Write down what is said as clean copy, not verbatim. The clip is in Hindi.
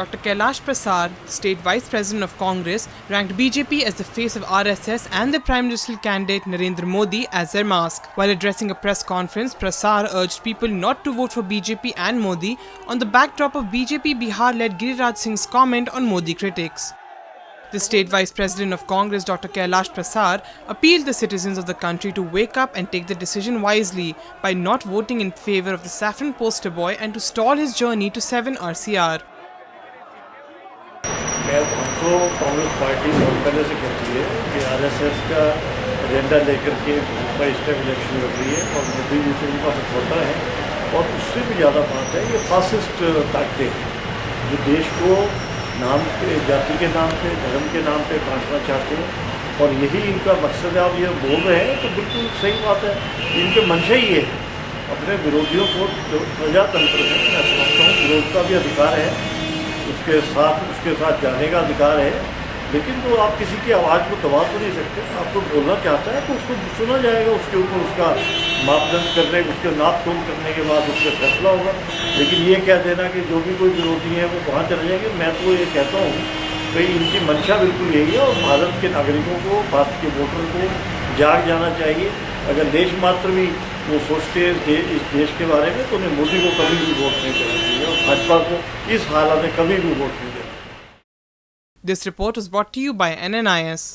Dr. Kailash Prasad, State Vice President of Congress, ranked BJP as the face of RSS and the Prime Ministerial candidate Narendra Modi as their mask. While addressing a press conference, Prasad urged people not to vote for BJP and Modi on the backdrop of BJP Bihar-led Giriraj Singh's comment on Modi critics. The State Vice President of Congress, Dr. Kailash Prasad, appealed the citizens of the country to wake up and take the decision wisely by not voting in favor of the saffron poster boy and to stall his journey to 7 RCR. हमको कांग्रेस पार्टी बहुत पहले से कहती है कि आरएसएस का एजेंडा लेकर के भाजपा इस टाइम इलेक्शन लड़ रही है और मोदी जी से उनका मुखौटा है और उससे भी ज़्यादा बात है ये फासिस्ट ताकतें हैं जो देश को नाम पे, जाति के नाम पे, धर्म के नाम पे बांटना चाहते हैं और यही इनका मकसद है। आप ये बोल रहे हैं तो बिल्कुल सही बात है, इनके मंशा ही ये है अपने विरोधियों को प्रजातंत्र में मैं समझता हूँ विरोध का भी अधिकार है, उसके साथ जाने का अधिकार है, लेकिन तो आप किसी की आवाज़ को दबा तो नहीं सकते। आपको बोलना चाहता है तो उसको सुना जाएगा, उसके ऊपर उसका मापदंड करने, उसके नाप तोल करने के बाद उसका फैसला होगा। लेकिन ये कह देना कि जो भी कोई विरोधी है वो वहाँ चले जाएंगे, मैं तो ये कहता हूँ कि इनकी मंशा बिल्कुल यही है और भारत के नागरिकों को, भारत के वोटर को जाग जाना चाहिए। अगर देश मात्र भी वो सोचते इस देश के बारे में तो उन्हें मोदी को कभी भी वोट नहीं करना चाहिए और भाजपा को इस हालत में कभी भी वोट नहीं देना। This report was brought to you by NNIS.